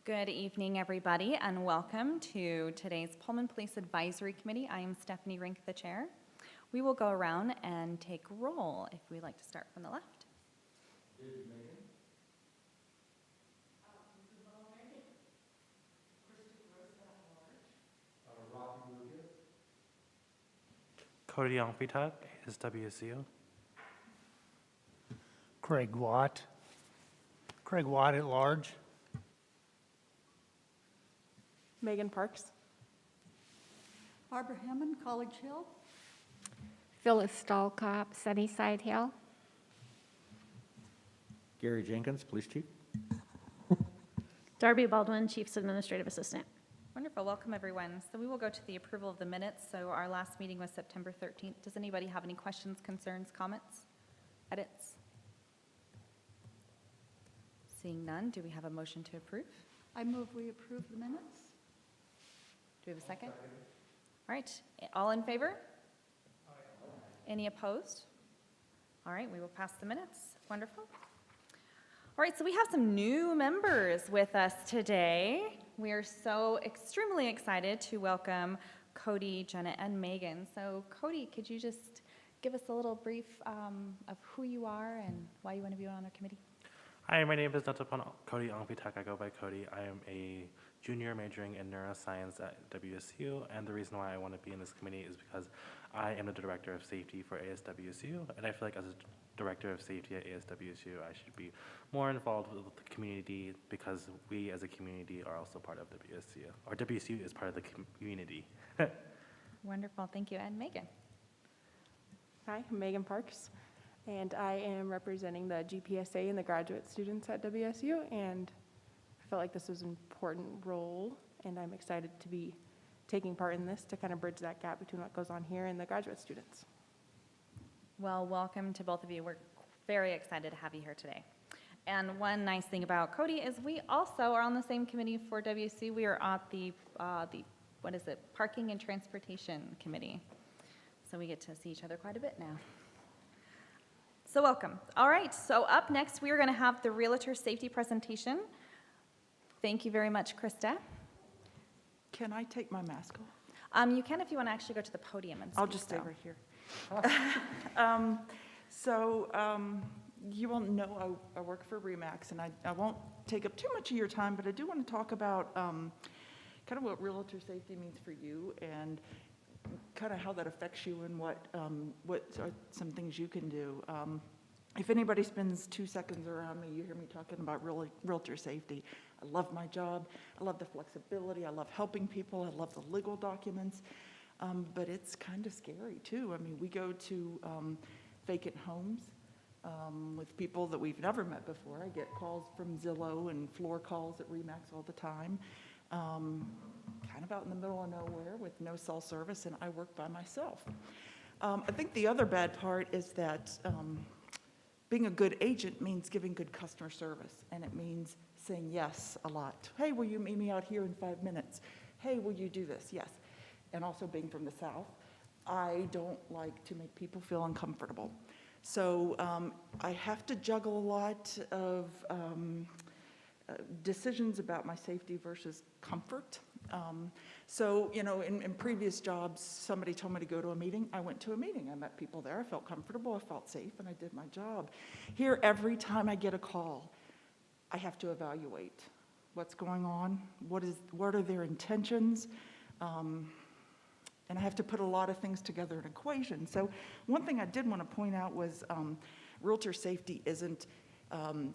Good evening, everybody, and welcome to today's Pullman Police Advisory Committee. I am Stephanie Rink, the chair. We will go around and take roll if we'd like to start from the left. Cody Yongpitak, ASWCU. Craig Watt. Craig Watt at large. Megan Parks. Barbara Hammond, College Hill. Phyllis Stahlkopf, Sunnyside Hill. Gary Jenkins, Police Chief. Darby Baldwin, Chief's Administrative Assistant. Wonderful. Welcome, everyone. So we will go to the approval of the minutes. So our last meeting was September 13th. Does anybody have any questions, concerns, comments, edits? Seeing none, do we have a motion to approve? I move we approve the minutes. Do we have a second? All right. All in favor? Any opposed? All right, we will pass the minutes. Wonderful. All right, so we have some new members with us today. We are so extremely excited to welcome Cody, Jenna, and Megan. So Cody, could you just give us a little brief of who you are and why you want to be on our committee? Hi, my name is Natapan Cody Yongpitak. I go by Cody. I am a junior majoring in neuroscience at WSU, and the reason why I want to be in this committee is because I am the director of safety for ASWSU, and I feel like as a director of safety at ASWSU, I should be more involved with the community because we as a community are also part of WSU, or WSU is part of the community. Wonderful, thank you. And Megan? Hi, I'm Megan Parks, and I am representing the GPSA and the graduate students at WSU, and I felt like this was an important role, and I'm excited to be taking part in this to kind of bridge that gap between what goes on here and the graduate students. Well, welcome to both of you. We're very excited to have you here today. And one nice thing about Cody is we also are on the same committee for WC. We are at the Parking and Transportation Committee. So we get to see each other quite a bit now. So welcome. All right, so up next we are going to have the Realtor safety presentation. Thank you very much, Krista. Can I take my mask off? You can if you want to actually go to the podium and speak. I'll just stay right here. You all know I work for RE/MAX, and I won't take up too much of your time, but I do want to talk about kind of what realtor safety means for you and kind of how that affects you and what are some things you can do. If anybody spends 2 seconds around me, you hear me talking about realtor safety. I love my job. I love the flexibility. I love helping people. I love the legal documents. But it's kind of scary, too. I mean, we go to vacant homes with people that we've never met before. I get calls from Zillow and floor calls at RE/MAX all the time. Kind of out in the middle of nowhere with no cell service, and I work by myself. I think the other bad part is that being a good agent means giving good customer service, and it means saying yes a lot. Hey, will you meet me out here in 5 minutes? Hey, will you do this? Yes. And also being from the South, I don't like to make people feel uncomfortable. So I have to juggle a lot of decisions about my safety versus comfort. So, you know, in previous jobs, somebody told me to go to a meeting. I went to a meeting. I met people there. I felt comfortable. I felt safe, and I did my job. Here, every time I get a call, I have to evaluate what's going on, what are their intentions, and I have to put a lot of things together in an equation. So one thing I did want to point out was realtor safety isn't an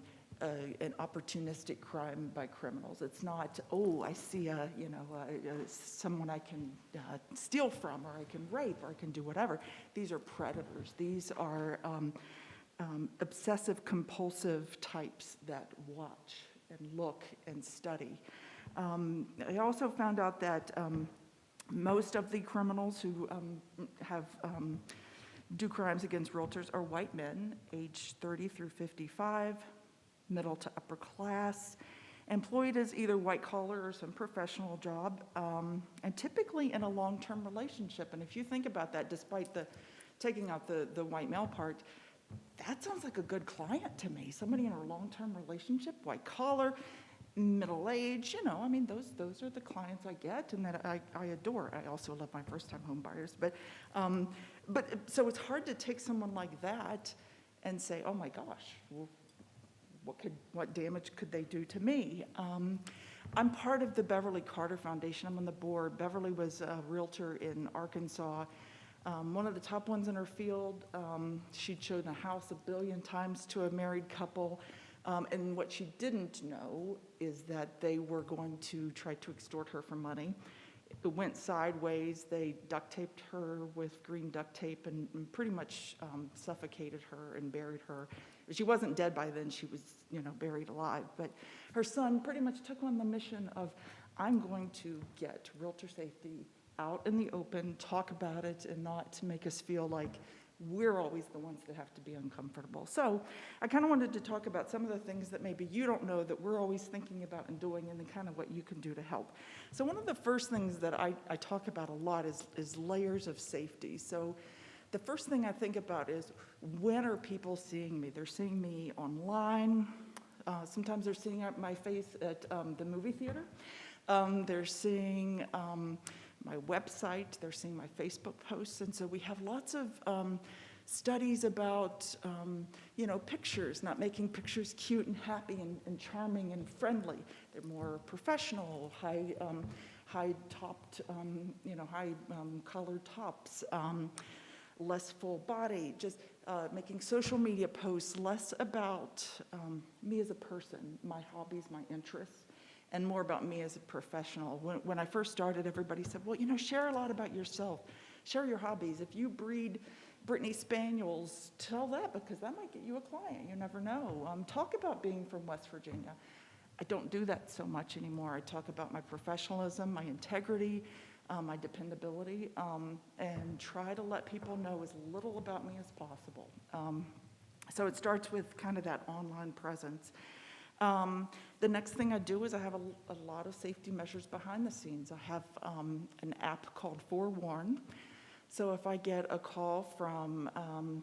opportunistic crime by criminals. It's not, oh, I see someone I can steal from, or I can rape, or I can do whatever. These are predators. These are obsessive compulsive types that watch and look and study. I also found out that most of the criminals who do crimes against realtors are white men, age 30 through 55, middle to upper class, employed as either white collar or some professional job, and typically in a long-term relationship. And if you think about that, despite taking out the white male part, that sounds like a good client to me. Somebody in a long-term relationship, white collar, middle age, you know, I mean, those are the clients I get and that I adore. I also love my first-time home buyers, but so it's hard to take someone like that and say, oh my gosh, well, what damage could they do to me? I'm part of the Beverly Carter Foundation. I'm on the board. Beverly was a realtor in Arkansas, one of the top ones in her field. She'd shown a house 1 billion times to a married couple. And what she didn't know is that they were going to try to extort her for money. It went sideways. They duct taped her with green duct tape and pretty much suffocated her and buried her. She wasn't dead by then. She was, you know, buried alive. But her son pretty much took on the mission of, I'm going to get realtor safety out in the open, talk about it, and not to make us feel like we're always the ones that have to be uncomfortable. So I kind of wanted to talk about some of the things that maybe you don't know that we're always thinking about and doing, and then kind of what you can do to help. So one of the first things that I talk about a lot is layers of safety. So the first thing I think about is, when are people seeing me? They're seeing me online. Sometimes they're seeing my face at the movie theater. They're seeing my website, they're seeing my Facebook posts, and so we have lots of studies about, you know, pictures, not making pictures cute and happy and charming and friendly. They're more professional, high-topped, you know, high-collared tops, less full body, just making social media posts less about me as a person, my hobbies, my interests, and more about me as a professional. When I first started, everybody said, well, you know, share a lot about yourself. Share your hobbies. If you breed Brittany Spaniels, tell that, because that might get you a client. You never know. Talk about being from West Virginia. I don't do that so much anymore. I talk about my professionalism, my integrity, my dependability, and try to let people know as little about me as possible. So it starts with kind of that online presence. The next thing I do is I have a lot of safety measures behind the scenes. I have an app called Forewarn. So if I get a call from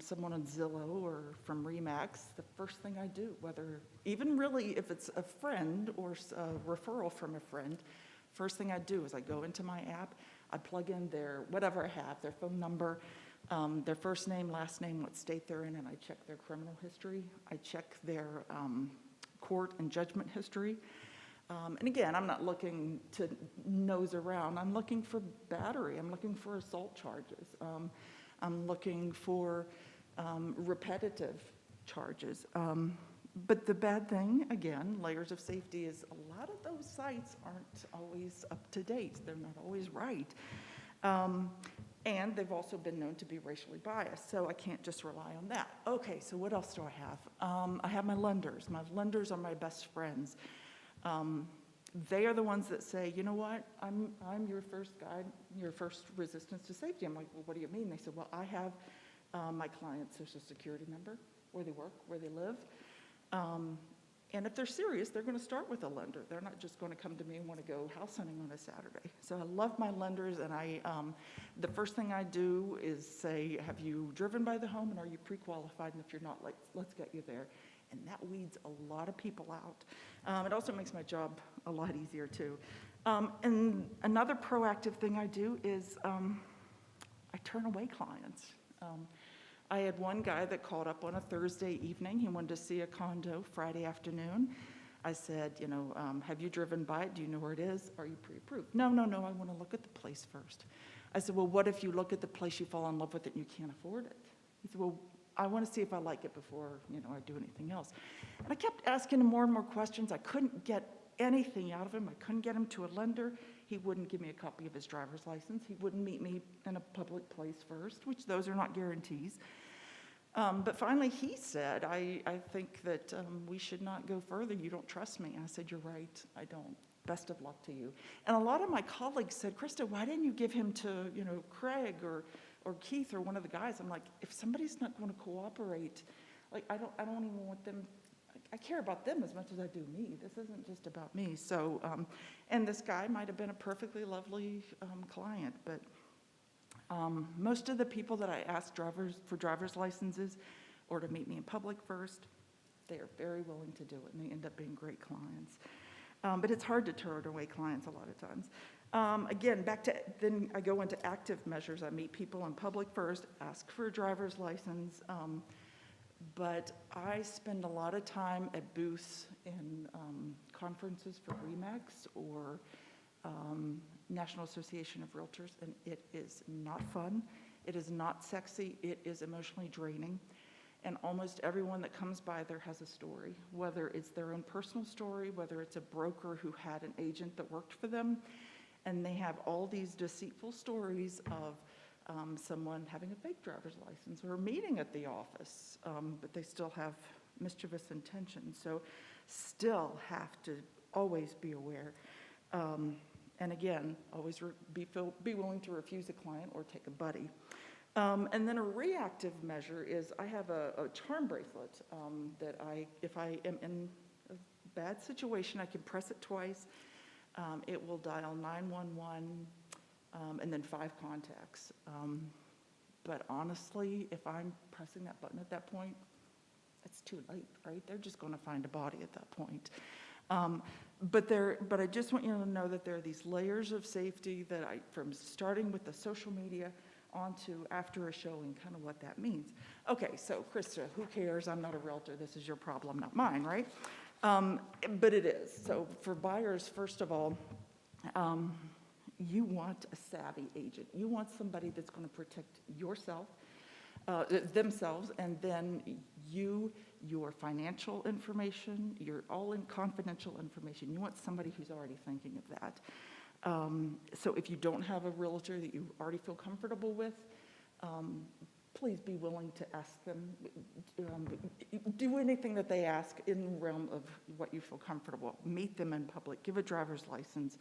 someone on Zillow or from RE/MAX, the first thing I do, whether even really if it's a friend or a referral from a friend, first thing I do is I go into my app, I plug in their, whatever I have, their phone number, their first name, last name, what state they're in, and I check their criminal history. I check their court and judgment history. And again, I'm not looking to nose around. I'm looking for battery. I'm looking for assault charges. I'm looking for repetitive charges. But the bad thing, again, layers of safety, is a lot of those sites aren't always up to date. They're not always right. And they've also been known to be racially biased, so I can't just rely on that. Okay, so what else do I have? I have my lenders. My lenders are my best friends. They are the ones that say, you know what, I'm your first guide, your first resistance to safety. I'm like, well, what do you mean? They said, well, I have my client's social security number, where they work, where they live. And if they're serious, they're going to start with a lender. They're not just going to come to me and want to go house hunting on a Saturday. So I love my lenders, and the first thing I do is say, have you driven by the home, and are you pre-qualified? And if you're not, let's get you there. And that weeds a lot of people out. It also makes my job a lot easier, too. And another proactive thing I do is I turn away clients. I had one guy that called up on a Thursday evening. He wanted to see a condo Friday afternoon. I said, you know, have you driven by it? Do you know where it is? Are you pre-approved? No, I want to look at the place first. I said, well, what if you look at the place, you fall in love with it, and you can't afford it? He said, well, I want to see if I like it before, you know, I do anything else. And I kept asking him more and more questions. I couldn't get anything out of him. I couldn't get him to a lender. He wouldn't give me a copy of his driver's license. He wouldn't meet me in a public place first, which those are not guarantees. But finally he said, I think that we should not go further. You don't trust me. And I said, you're right, I don't. Best of luck to you. And a lot of my colleagues said, Krista, why didn't you give him to, you know, Craig or Keith or one of the guys? I'm like, if somebody's not going to cooperate, like I don't even want them. I care about them as much as I do me. This isn't just about me. So, and this guy might have been a perfectly lovely client, but most of the people that I ask for driver's licenses or to meet me in public first, they are very willing to do it, and they end up being great clients. But it's hard to turn away clients a lot of times. Again, then I go into active measures. I meet people in public first, ask for a driver's license. But I spend a lot of time at booths in conferences for RE/MAX or National Association of Realtors, and it is not fun. It is not sexy. It is emotionally draining. And almost everyone that comes by there has a story, whether it's their own personal story, whether it's a broker who had an agent that worked for them, and they have all these deceitful stories of someone having a fake driver's license or a meeting at the office, but they still have mischievous intentions. So still have to always be aware. And again, always be willing to refuse a client or take a buddy. And then a reactive measure is I have a charm bracelet that if I am in a bad situation, I can press it twice. It will dial 911 and then 5 contacts. But honestly, if I'm pressing that button at that point, it's too late, right? They're just going to find a body at that point. But I just want you to know that there are these layers of safety that from starting with the social media onto after a showing, kind of what that means. Okay, so Krista, who cares? I'm not a realtor. This is your problem, not mine, right? But it is. So for buyers, first of all, you want a savvy agent. You want somebody that's going to protect yourself, themselves, and then your financial information, your all-in confidential information. You want somebody who's already thinking of that. So if you don't have a realtor that you already feel comfortable with, please be willing to ask them. Do anything that they ask in the realm of what you feel comfortable. Meet them in public. Give a driver's license.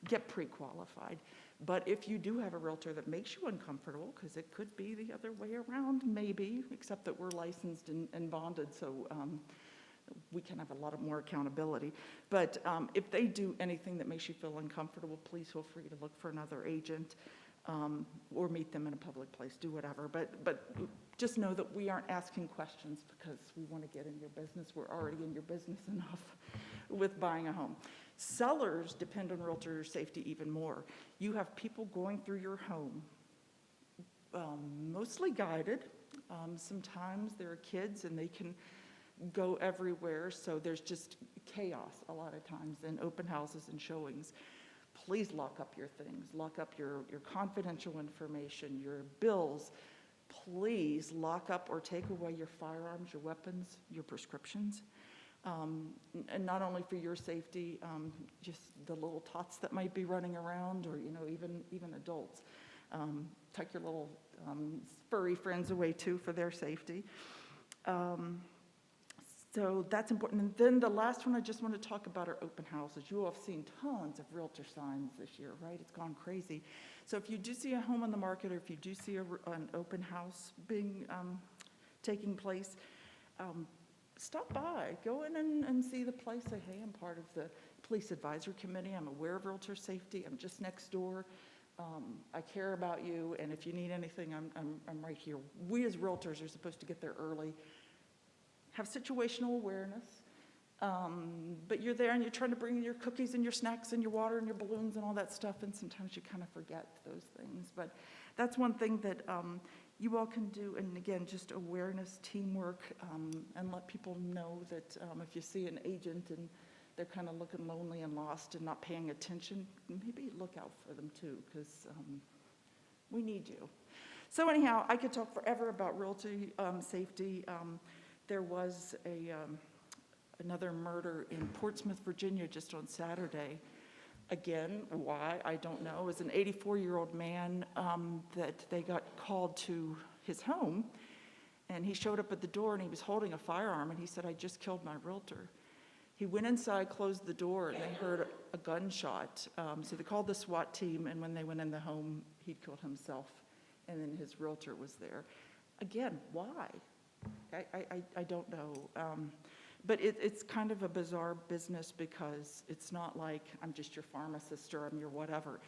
Get pre-qualified. But if you do have a realtor that makes you uncomfortable, because it could be the other way around, maybe, except that we're licensed and bonded, so we can have a lot more accountability. But if they do anything that makes you feel uncomfortable, please feel free to look for another agent or meet them in a public place, do whatever. But just know that we aren't asking questions because we want to get in your business. We're already in your business enough with buying a home. Sellers depend on realtor safety even more. You have people going through your home, mostly guided. Sometimes there are kids and they can go everywhere, so there's just chaos a lot of times in open houses and showings. Please lock up your things, lock up your confidential information, your bills. Please lock up or take away your firearms, your weapons, your prescriptions. And not only for your safety, just the little tots that might be running around, or even adults. Tuck your little furry friends away too for their safety. So that's important. And then the last one I just want to talk about are open houses. You all have seen tons of realtor signs this year, right? It's gone crazy. So if you do see a home on the market, or if you do see an open house taking place, stop by, go in and see the place. Say, hey, I'm part of the police advisory committee. I'm aware of realtor safety. I'm just next door. I care about you, and if you need anything, I'm right here. We as realtors are supposed to get there early, have situational awareness, but you're there and you're trying to bring your cookies and your snacks and your water and your balloons and all that stuff, and sometimes you kind of forget those things. But that's one thing that you all can do, and again, just awareness, teamwork, and let people know that if you see an agent and they're kind of looking lonely and lost and not paying attention, maybe look out for them too, because we need you. So anyhow, I could talk forever about realty safety. There was another murder in Portsmouth, Virginia, just on Saturday. Again, why, I don't know. It was an 84-year-old man that they got called to his home, and he showed up at the door, and he was holding a firearm, and he said, I just killed my realtor. He went inside, closed the door, and they heard a gunshot. So they called the SWAT team, and when they went in the home, he'd killed himself, and then his realtor was there. Again, why? I don't know. But it's kind of a bizarre business, because it's not like I'm just your pharmacist or I'm your whatever.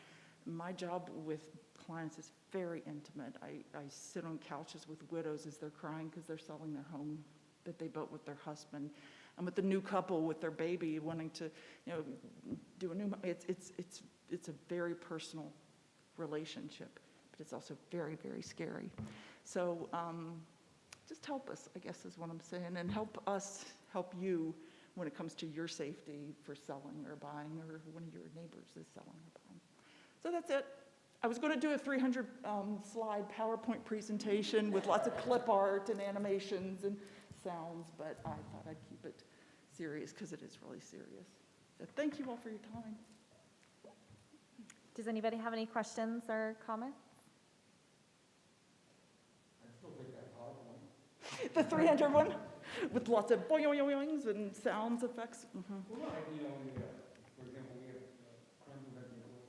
My job with clients is very intimate. I sit on couches with widows as they're crying because they're selling their home that they built with their husband. with the new couple with their baby wanting to, do a new, it's a very personal relationship, but it's also very, very scary. So just help us, I guess is what I'm saying, and help us help you when it comes to your safety for selling or buying, or one of your neighbors is selling or buying. So that's it. I was going to do a 300 slide PowerPoint presentation with lots of clip art and animations and sounds, but I thought I'd keep it serious because it is really serious. So thank you all for your time. Does anybody have any questions or comments? The 300 one with lots of boing-oing-oings and sounds effects. Mm-hmm. For example, we have crime prevention course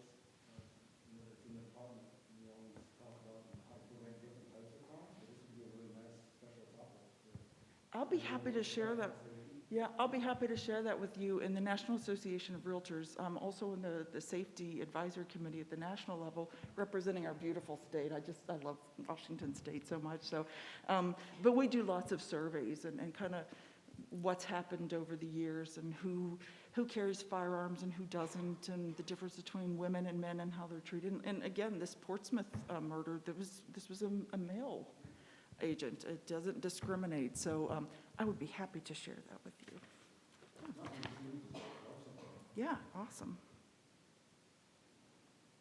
it's in the department. We always talk about how to prevent different types of crime. So this would be a really nice special topic. I'll be happy to share that. Yeah, I'll be happy to share that with you in the National Association of Realtors. I'm also in the Safety Advisory Committee at the national level, representing our beautiful state. I love Washington State so much. So, but we do lots of surveys and kind of what's happened over the years and who carries firearms and who doesn't, and the difference between women and men and how they're treated. And again, this Portsmouth murder, this was a male agent. It doesn't discriminate. So I would be happy to share that with you. Yeah, awesome.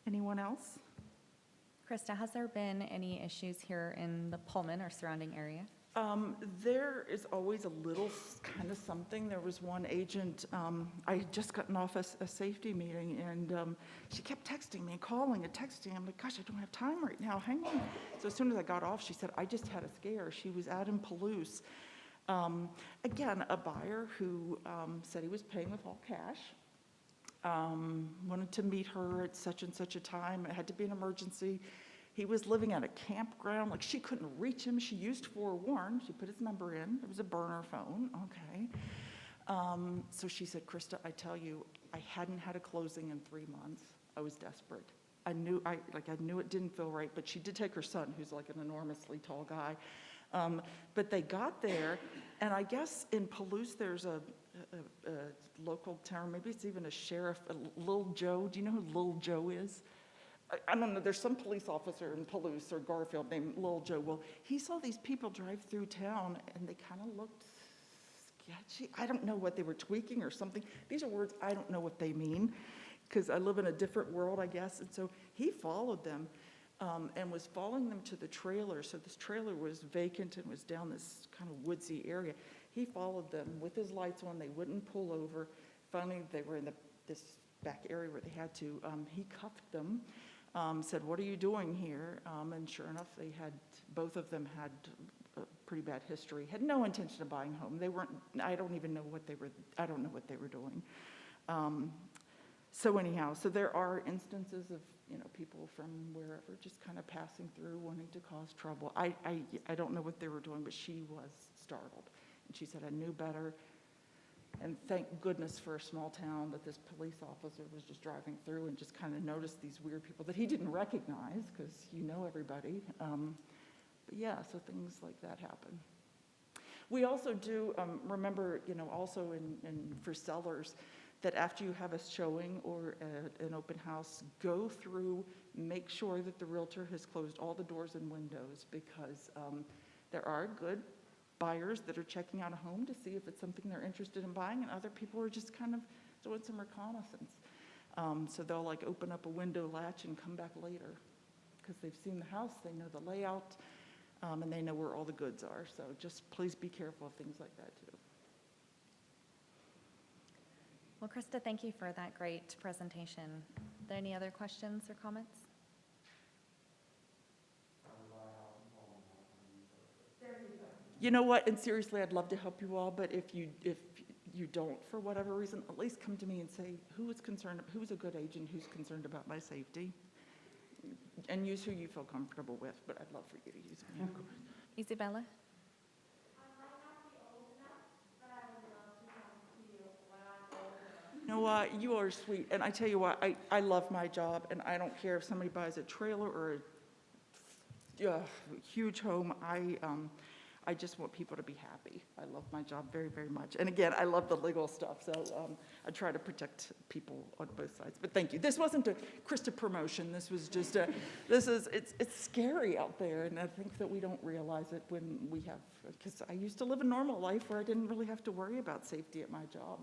Anyone else? Krista, has there been any issues here in the Pullman or surrounding area? There is always a little kind of something. There was one agent, I had just gotten off a safety meeting, and she kept texting me and calling and texting. I'm like, gosh, I don't have time right now, hang on. So as soon as I got off, she said, I just had a scare. She was out in Palouse. Again, a buyer who said he was paying with all cash, wanted to meet her at such and such a time. It had to be an emergency. He was living at a campground, like she couldn't reach him. She used forewarn. She put his number in. It was a burner phone, okay. So she said, Krista, I tell you, I hadn't had a closing in 3 months. I was desperate. I knew it didn't feel right, but she did take her son, who's like an enormously tall guy. But they got there, and I guess in Palouse there's a local term, maybe it's even a sheriff, Lil Joe. Do you know who Lil Joe is? I don't know, there's some police officer in Palouse or Garfield named Lil Joe. Well, he saw these people drive through town, and they kind of looked sketchy. I don't know what they were tweaking or something. These are words I don't know what they mean, because I live in a different world, I guess. And so he followed them and was following them to the trailer. So this trailer was vacant and was down this kind of woodsy area. He followed them with his lights on. They wouldn't pull over. Finally, they were in this back area where they had to. He cuffed them. Said, what are you doing here? And sure enough, both of them had a pretty bad history, had no intention of buying a home. They weren't, I don't know what they were doing. So anyhow, so there are instances of, people from wherever just kind of passing through, wanting to cause trouble. I don't know what they were doing, but she was startled. And she said, I knew better. And thank goodness for a small town that this police officer was just driving through and just kind of noticed these weird people that he didn't recognize, because everybody. But yeah, so things like that happen. We also do, remember, also for sellers, that after you have a showing or an open house, go through, make sure that the realtor has closed all the doors and windows, because there are good buyers that are checking out a home to see if it's something they're interested in buying, and other people are just kind of doing some reconnaissance. So they'll open up a window latch and come back later because they've seen the house, they know the layout, and they know where all the goods are. So just please be careful of things like that too. Well, Krista, thank you for that great presentation. Are there any other questions or comments? You know what, and seriously, I'd love to help you all, but if you don't, for whatever reason, at least come to me and say, who's a good agent who's concerned about my safety? And use who you feel comfortable with, but I'd love for you to use me, of course. Isabella? You know what, you are sweet, and I tell you what, I love my job, and I don't care if somebody buys a trailer or a huge home. I just want people to be happy. I love my job very, very much. And again, I love the legal stuff, so I try to protect people on both sides. But thank you. This wasn't a Krista promotion. This was just it's scary out there, and I think that we don't realize it when we have, because I used to live a normal life where I didn't really have to worry about safety at my job.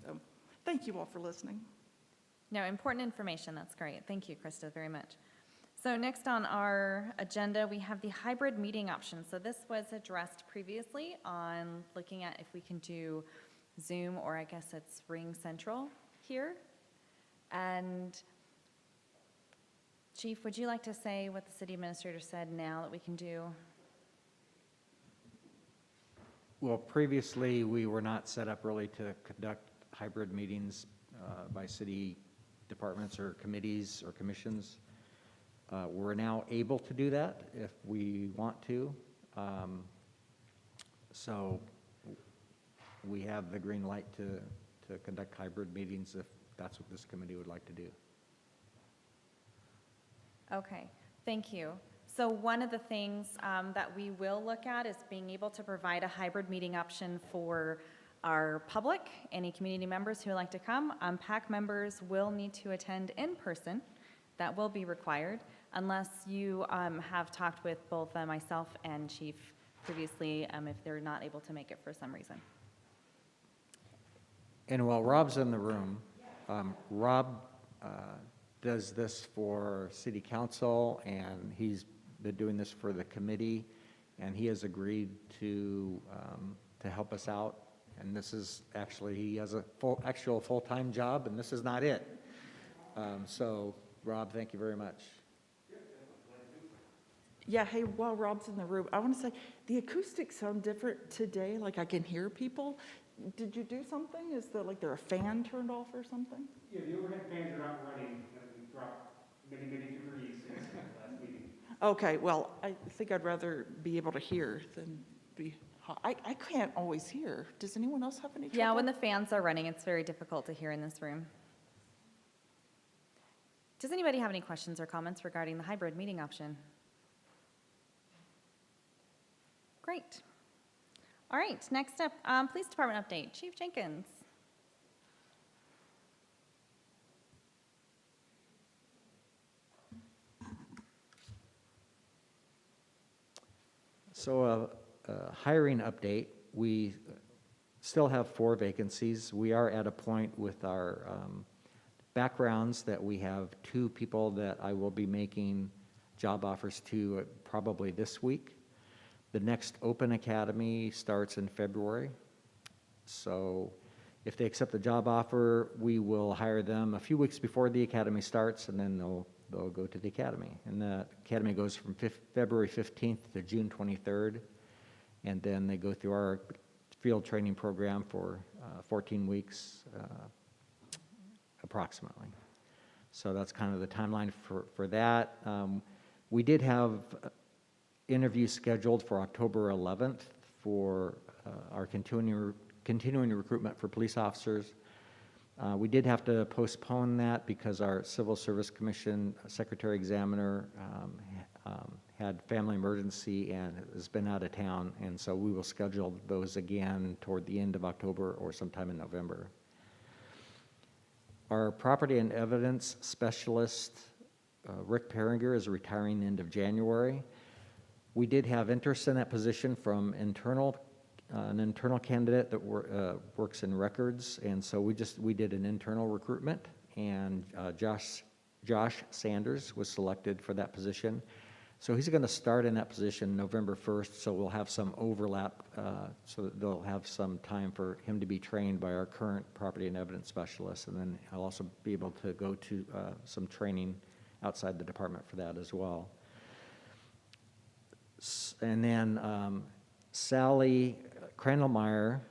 So thank you all for listening. No, important information. That's great. Thank you, Krista, very much. So next on our agenda, we have the hybrid meeting option. So this was addressed previously on looking at if we can do Zoom, or I guess it's Ring Central here. And Chief, would you like to say what the city administrator said now that we can do? Well, previously, we were not set up really to conduct hybrid meetings by city departments or committees or commissions. We're now able to do that if we want to. So we have the green light to conduct hybrid meetings if that's what this committee would like to do. Okay, thank you. So one of the things that we will look at is being able to provide a hybrid meeting option for our public, any community members who would like to come. PAC members will need to attend in person. That will be required unless you have talked with both myself and Chief previously if they're not able to make it for some reason. And while Rob's in the room, Rob does this for city council, and he's been doing this for the committee, and he has agreed to help us out. And this is actually, he has a actual full-time job, and this is not it. So, Rob, thank you very much. Yeah, hey, while Rob's in the room, I want to say the acoustics sound different today. Like I can hear people. Did you do something? Is there like a fan turned off or something? Yeah, the overhead fans are not running, and we dropped many, many degrees since last meeting. Okay, well, I think I'd rather be able to hear than be hot. I can't always hear. Does anyone else have any trouble? Yeah, when the fans are running, it's very difficult to hear in this room. Does anybody have any questions or comments regarding the hybrid meeting option? Great. All right, next up, Police Department update. Chief Jenkins. So a hiring update, we still have 4 vacancies. We are at a point with our backgrounds that we have 2 people that I will be making job offers to probably this week. The next open academy starts in February. So if they accept the job offer, we will hire them a few weeks before the academy starts, and then they'll go to the academy. And the academy goes from February 15th to June 23rd. And then they go through our field training program for 14 weeks approximately. So that's kind of the timeline for that. We did have interviews scheduled for October 11th for our continuing recruitment for police officers. We did have to postpone that because our Civil Service Commission Secretary Examiner had family emergency and has been out of town, and so we will schedule those again toward the end of October or sometime in November. Our property and evidence specialist, Rick Perringer, is retiring end of January. We did have interest in that position from an internal candidate that works in records, and so we did an internal recruitment, and Josh Sanders was selected for that position. So he's going to start in that position November 1st, so we'll have some overlap, so that they'll have some time for him to be trained by our current property and evidence specialist, and then he'll also be able to go to some training outside the department for that as well. And then Sally Crandallmeyer,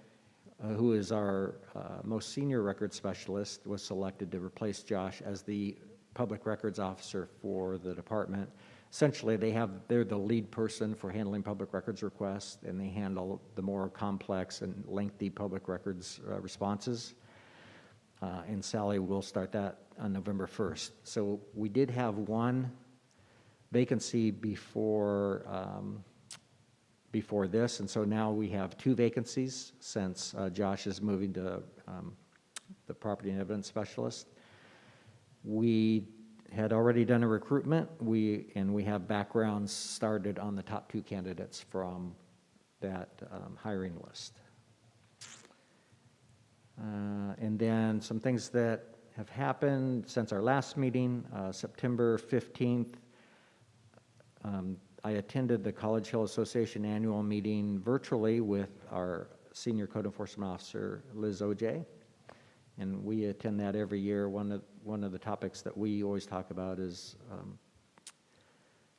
who is our most senior record specialist, was selected to replace Josh as the public records officer for the department. Essentially, they're the lead person for handling public records requests, and they handle the more complex and lengthy public records responses. And Sally will start that on November 1st. So we did have one vacancy before before this, and so now we have 2 vacancies since Josh is moving to the property and evidence specialist. We had already done a recruitment, and we have backgrounds started on the top 2 candidates from that hiring list. And then some things that have happened since our last meeting, September 15th, I attended the College Hill Association annual meeting virtually with our Senior Code Enforcement Officer, Liz O.J., and we attend that every year. One of the topics that we always talk about is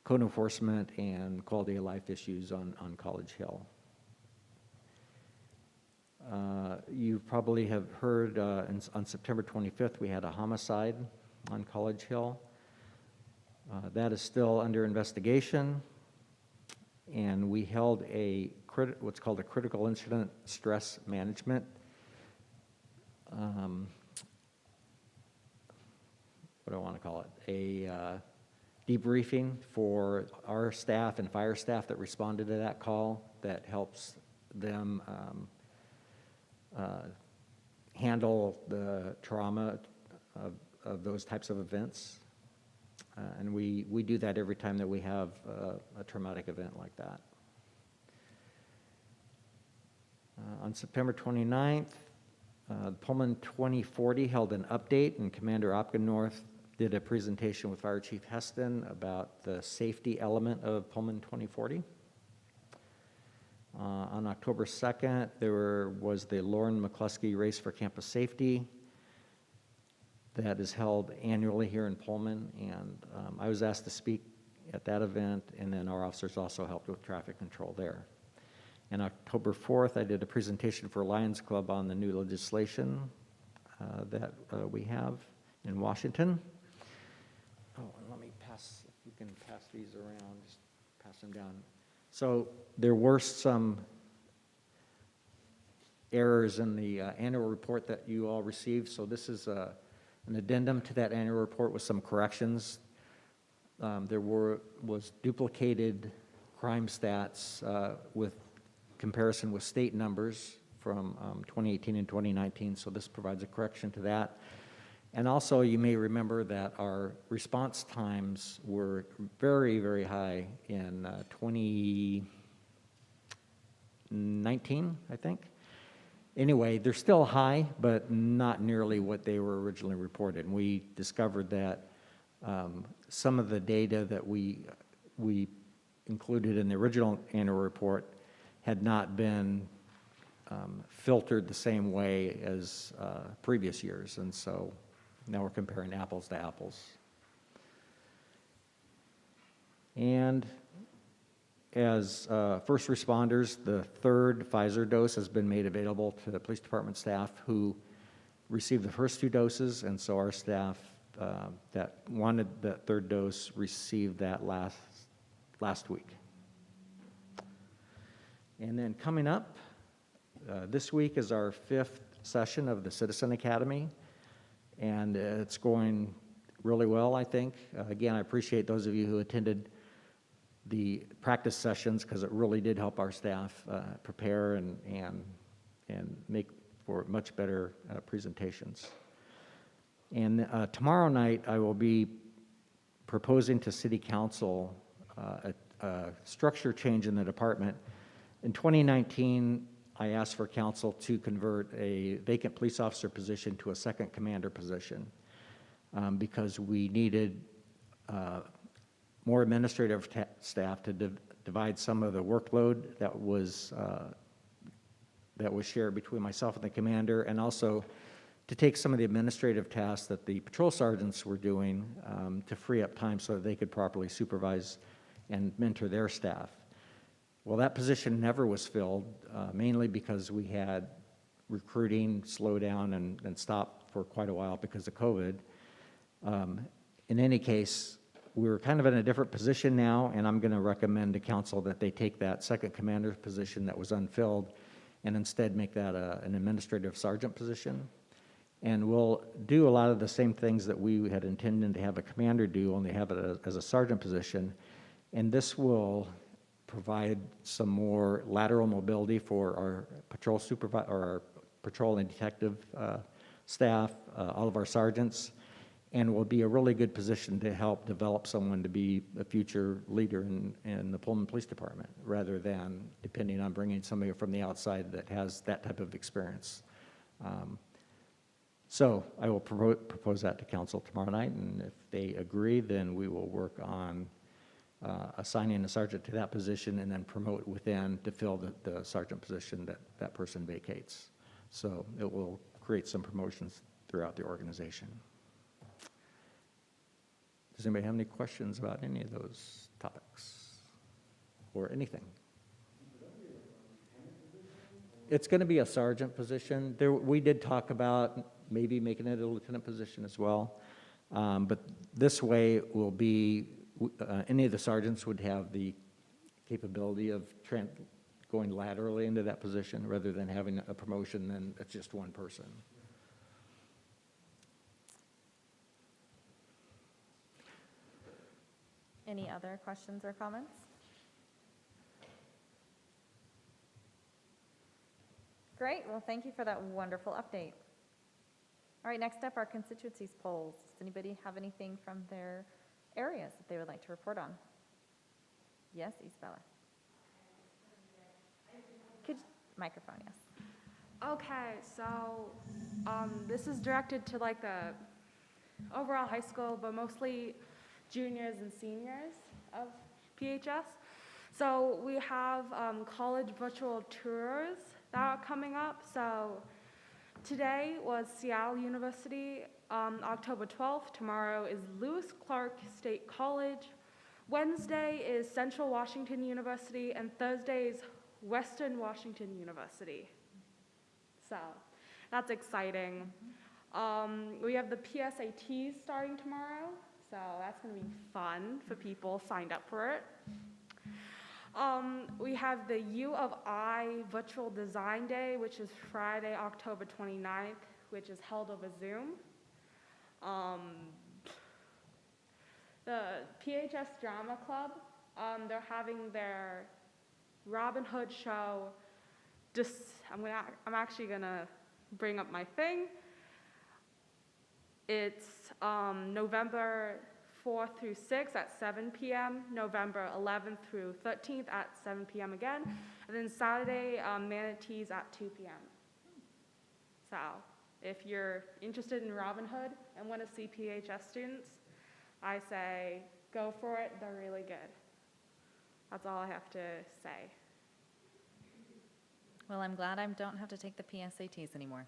code enforcement and quality of life issues on College Hill. You probably have heard on September 25th, we had a homicide on College Hill. That is still under investigation, and we held what's called a critical incident stress management what do I want to call it? A debriefing for our staff and fire staff that responded to that call, that helps them handle the trauma of those types of events. And we do that every time that we have a traumatic event like that. On September 29th, Pullman 2040 held an update, and Commander Opgennorth did a presentation with Fire Chief Heston about the safety element of Pullman 2040. On October 2nd, there was the Lauren McCluskey Race for Campus Safety that is held annually here in Pullman, and I was asked to speak at that event, and then our officers also helped with traffic control there. And October 4th, I did a presentation for Lions Club on the new legislation that we have in Washington. Oh, and let me pass, if you can pass these around, just pass them down. So there were some errors in the annual report that you all received. So this is an addendum to that annual report with some corrections. There was duplicated crime stats with comparison with state numbers from 2018 and 2019, so this provides a correction to that. And also, you may remember that our response times were very, very high in 2019, I think. Anyway, they're still high, but not nearly what they were originally reported. And we discovered that some of the data that we included in the original annual report had not been filtered the same way as previous years, and so now we're comparing apples to apples. And as first responders, the 3rd Pfizer dose has been made available to the police department staff who received the first 2 doses, and so our staff that wanted that 3rd dose received that last week. And then coming up, this week is our 5th session of the Citizen Academy, and it's going really well, I think. Again, I appreciate those of you who attended the practice sessions, because it really did help our staff prepare and make for much better presentations. And tomorrow night, I will be proposing to City Council a structure change in the department. In 2019, I asked for council to convert a vacant police officer position to a second commander position because we needed more administrative staff to divide some of the workload that was shared between myself and the commander, and also to take some of the administrative tasks that the patrol sergeants were doing to free up time so that they could properly supervise and mentor their staff. Well, that position never was filled, mainly because we had recruiting slow down and stop for quite a while because of COVID. In any case, we're kind of in a different position now, and I'm going to recommend to council that they take that second commander position that was unfilled and instead make that an administrative sergeant position. And we'll do a lot of the same things that we had intended to have a commander do, only have it as a sergeant position. And this will provide some more lateral mobility for our patrol supervisor, or our patrol and detective staff, all of our sergeants, and will be a really good position to help develop someone to be a future leader in the Pullman Police Department, rather than depending on bringing somebody from the outside that has that type of experience. So I will propose that to council tomorrow night, and if they agree, then we will work on assigning a sergeant to that position and then promote within to fill the sergeant position that that person vacates. So it will create some promotions throughout the organization. Does anybody have any questions about any of those topics or anything? It's going to be a sergeant position. We did talk about maybe making it a lieutenant position as well. But this way will be, any of the sergeants would have the capability of going laterally into that position rather than having a promotion, then it's just one person. Any other questions or comments? Great, well, thank you for that wonderful update. All right, next up, our constituencies polls. Does anybody have anything from their areas that they would like to report on? Yes, Isabella. Microphone, yes. Okay, so this is directed to like the overall high school, but mostly juniors and seniors of PHS. So we have college virtual tours that are coming up. So today was Seattle University, October 12th. Tomorrow is Lewis Clark State College. Wednesday is Central Washington University, and Thursday is Western Washington University. So that's exciting. We have the PSATs starting tomorrow, so that's going to be fun for people signed up for it. We have the U of I Virtual Design Day, which is Friday, October 29th, which is held over Zoom. The PHS Drama Club, they're having their Robin Hood show. I'm actually gonna bring up my thing. It's November 4th through 6th at 7 p.m., November 11th through 13th at 7 p.m. again, and then Saturday, Manatees at 2 p.m. So if you're interested in Robin Hood and want to see PHS students, I say go for it. They're really good. That's all I have to say. Well, I'm glad I don't have to take the PSATs anymore.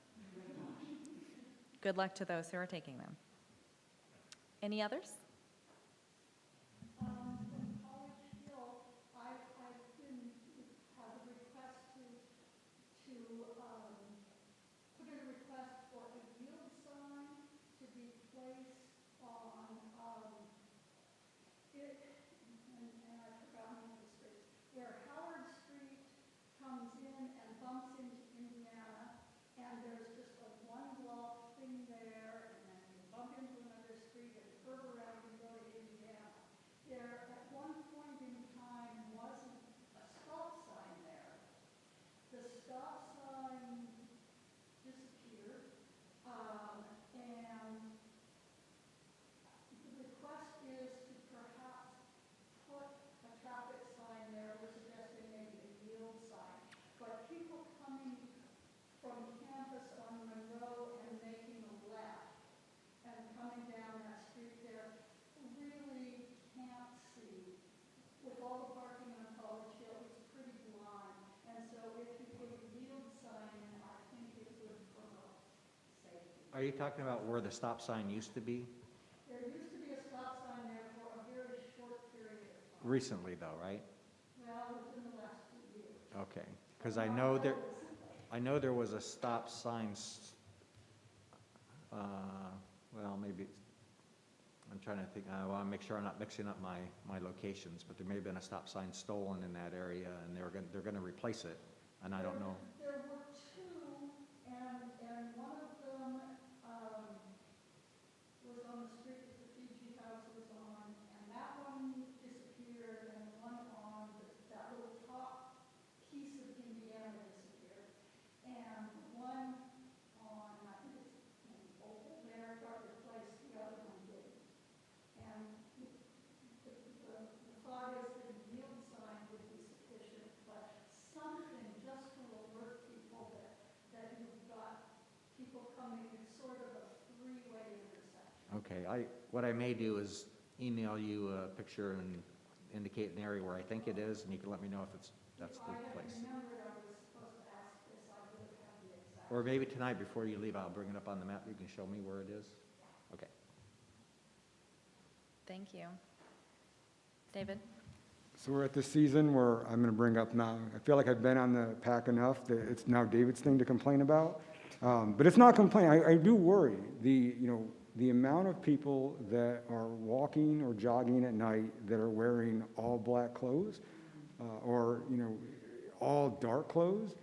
Good luck to those who are taking them. Any others? In College Hill, I've been, had a request to put in a request for a yield sign to be placed on and I've forgotten the street, where Howard Street comes in and bumps into Indiana, and there's just a one block thing there, and then you bump into another street and curve around and go to Indiana. There, at one point in time, wasn't a stop sign there. The stop sign disappeared, and the request is to perhaps put a traffic sign there. We're suggesting maybe a yield sign. But people coming from campus on Monroe and making a left and coming down that street there really can't see. With all the parking on College Hill, it's pretty blind. And so if you put a yield sign in, I think it would promote safety. Are you talking about where the stop sign used to be? There used to be a stop sign there for a very short period of time. Recently though, right? Well, within the last 2 years. Okay, because I know there was a stop sign, well, maybe, I'm trying to think, I want to make sure I'm not mixing up my locations, but there may have been a stop sign stolen in that area, and they're going to replace it, and I don't know. There were two, and one of them was on the street that the Fiji house was on, and that one disappeared, and one on that Okay, what I may do is email you a picture and indicate an area where I think it is, and you can let me know if that's the place. remembered I was supposed to ask this, I would have had the exact. Or maybe tonight before you leave, I'll bring it up on the map, you can show me where it is. Okay. Thank you. David? So we're at the season where I'm going to bring up now, I feel like I've been on the pack enough that it's now David's thing to complain about. But it's not complaining. I do worry. The amount of people that are walking or jogging at night that are wearing all black clothes or, all dark clothes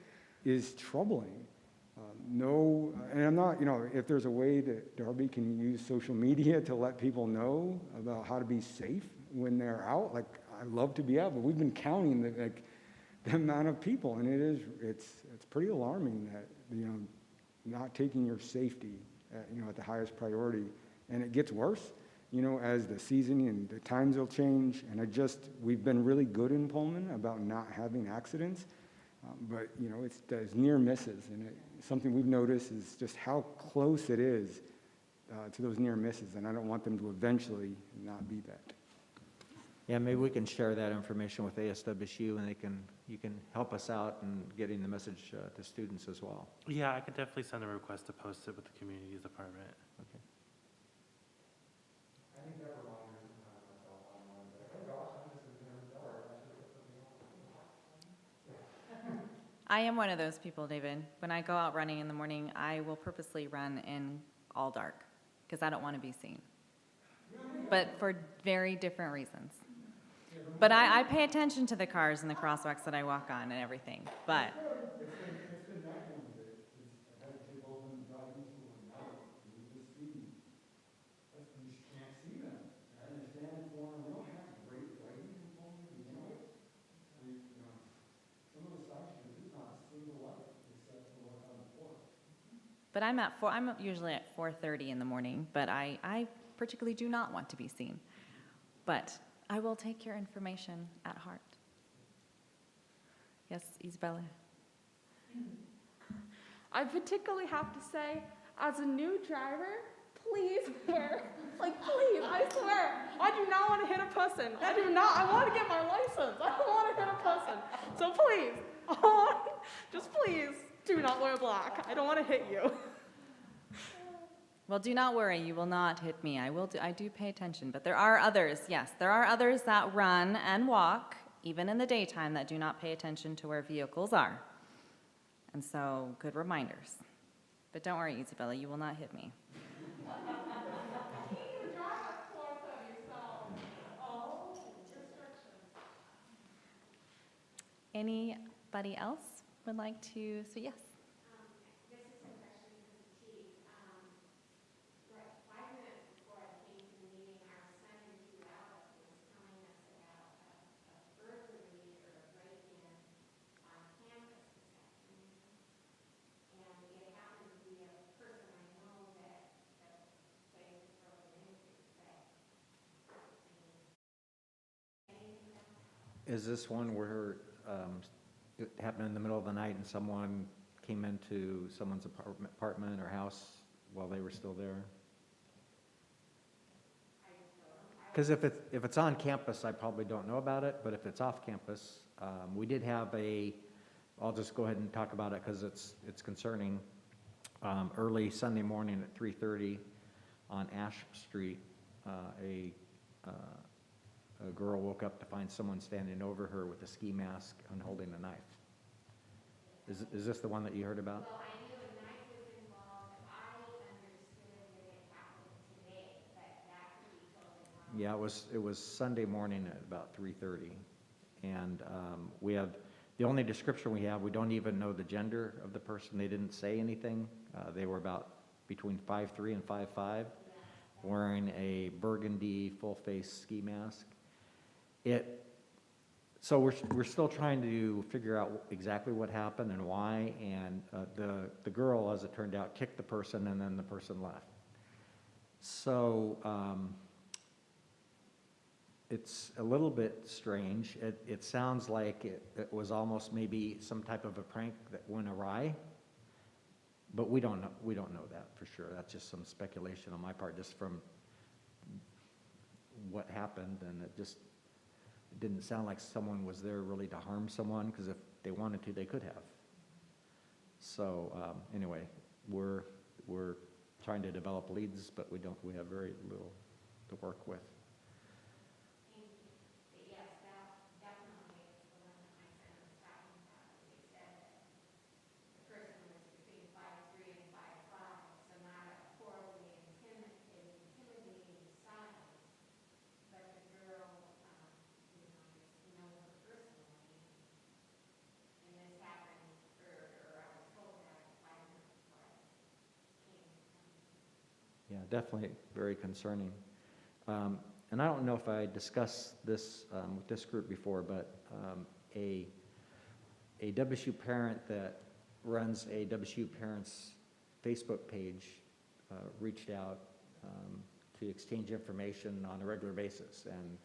is troubling. And I'm not, if there's a way that Darby can use social media to let people know about how to be safe when they're out, like, I'd love to be out, but we've been counting the amount of people, and it's pretty alarming that, not taking your safety, at the highest priority. And it gets worse, as the season and the times will change. And we've been really good in Pullman about not having accidents. But, it's those near misses. And something we've noticed is just how close it is to those near misses. And I don't want them to eventually not be that. Yeah, maybe we can share that information with ASWSU, and you can help us out in getting the message to students as well. Yeah, I could definitely send a request to post it with the communities department. Okay. I think that reminder sometimes myself online, but oh gosh, I'm just in the dark, I should put something on. I am one of those people, David. When I go out running in the morning, I will purposely run in all dark because I don't want to be seen. But for very different reasons. But I pay attention to the cars and the crosswalks that I walk on and everything. But It's been that one that I've had to take both of them driving school at night, and you just see, you just can't see them. And I understand the corner, we don't have great lighting in Pullman to begin with. Some of the side streets, there's not a single light except for what's on the port. But I'm usually at 4:30 in the morning, but I particularly do not want to be seen. But I will take your information at heart. Yes, Isabella? I particularly have to say, as a new driver, please swear. Please, I swear. I do not want to hit a person. I want to get my license. I don't want to hit a person. So please, just please, do not wear black. I don't want to hit you. Well, do not worry, you will not hit me. I do pay attention, but there are others, yes, there are others that run and walk, even in the daytime, that do not pay attention to where vehicles are. And so, good reminders. But don't worry, Isabella, you will not hit me. Anybody else would like to, so yes. Is this one where it happened in the middle of the night and someone came into someone's apartment or house while they were still there? Because if it's on campus, I probably don't know about it, but if it's off campus, we did have I'll just go ahead and talk about it because it's concerning. Early Sunday morning at 3:30 on Ash Street, a girl woke up to find someone standing over her with a ski mask and holding a knife. Is this the one that you heard about? Well, I knew a knife was involved. I understood that it happened today, but that could be totally wrong. Yeah, it was Sunday morning at about 3:30. And we have, the only description we have, we don't even know the gender of the person. They didn't say anything. They were about between 5'3" and 5'5", wearing a burgundy full-face ski mask. So we're still trying to figure out exactly what happened and why, and the girl, as it turned out, kicked the person and then the person left. So it's a little bit strange. It sounds like it was almost maybe some type of a prank that went awry, but we don't know that for sure. That's just some speculation on my part, just from what happened, and it didn't sound like someone was there really to harm someone, because if they wanted to, they could have. So anyway, we're trying to develop leads, but we have very little to work with. Thank you. But yes, that definitely is the one that my son was talking about. He said that the person was between 5'3" and 5'5", so not a horribly intimidating size, but the girl, you know, just know her personally. And this happened, or I was told that I don't know what came from. Yeah, definitely very concerning. And I don't know if I discussed this with this group before, but a WSU parent that runs a WSU Parents Facebook page reached out to exchange information on a regular basis. And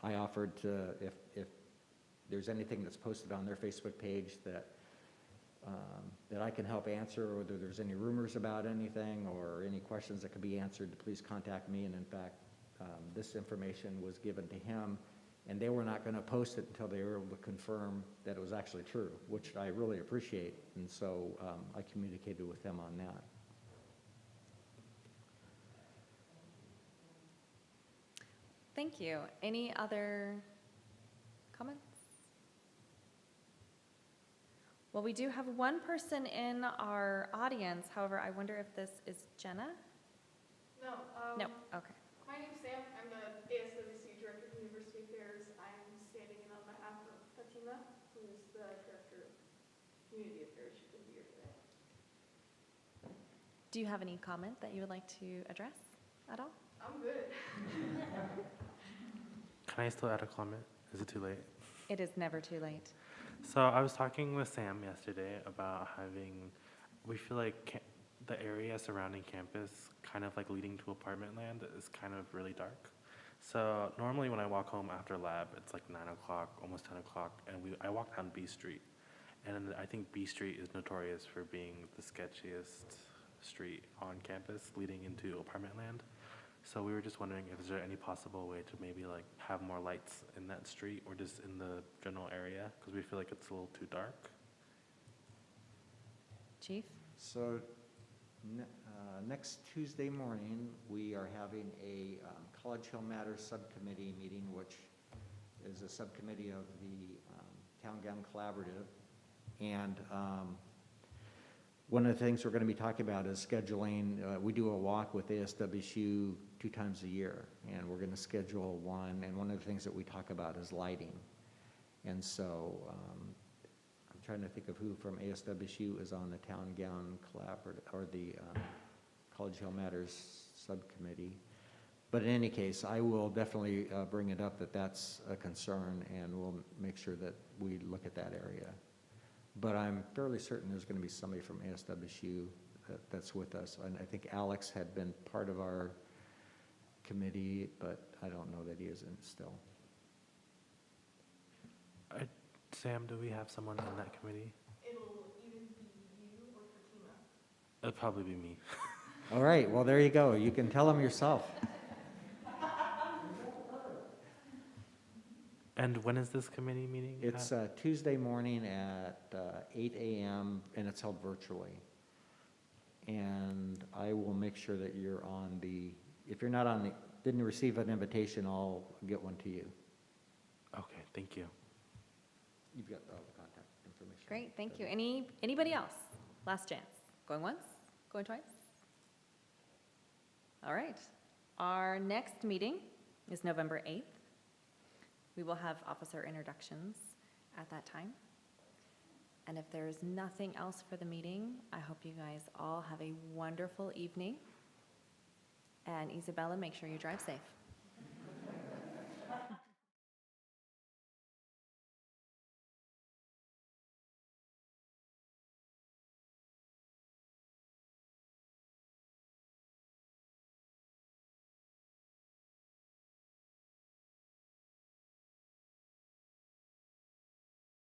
I offered to, if there's anything that's posted on their Facebook page that I can help answer, or whether there's any rumors about anything or any questions that could be answered, to please contact me. And in fact, this information was given to him, and they were not going to post it until they were able to confirm that it was actually true, which I really appreciate. And so I communicated with them on that. Thank you. Any other comments? Well, we do have one person in our audience. However, I wonder if this is Jenna? No. No, okay. My name's Sam. I'm the ASWC Director of University Affairs. I'm standing in on behalf of Fatima, who is the Director of Community Affairs. She couldn't be here today. Do you have any comment that you would like to address at all? I'm good. Can I still add a comment? Is it too late? It is never too late. So I was talking with Sam yesterday about we feel like the area surrounding campus, kind of like leading to apartment land, is kind of really dark. So normally when I walk home after lab, it's like 9 o'clock, almost 10 o'clock, and I walk down B Street. And I think B Street is notorious for being the sketchiest street on campus leading into apartment land. So we were just wondering if there any possible way to maybe like have more lights in that street or just in the general area, because we feel like it's a little too dark. Chief? So next Tuesday morning, we are having a College Hill Matters Subcommittee meeting, which is a subcommittee of the Town Gown Collaborative. And one of the things we're going to be talking about is scheduling. We do a walk with ASWSU 2 times a year, and we're going to schedule one. And one of the things that we talk about is lighting. And so I'm trying to think of who from ASWSU is on the Town Gown Collaborative, or the College Hill Matters Subcommittee. But in any case, I will definitely bring it up that that's a concern, and we'll make sure that we look at that area. But I'm fairly certain there's going to be somebody from ASWSU that's with us. And I think Alex had been part of our committee, but I don't know that he isn't still. Sam, do we have someone in that committee? It'll either be you or Fatima. It'll probably be me. All right, well, there you go. You can tell him yourself. And when is this committee meeting? It's Tuesday morning at 8 a.m., and it's held virtually. And I will make sure that you're on if you're not on didn't receive an invitation, I'll get one to you. Okay, thank you. You've got all the contact information. Great, thank you. Anybody else? Last chance. Going once? Going twice? All right. Our next meeting is November 8th. We will have officer introductions at that time. And if there is nothing else for the meeting, I hope you guys all have a wonderful evening. And Isabella, make sure you drive safe.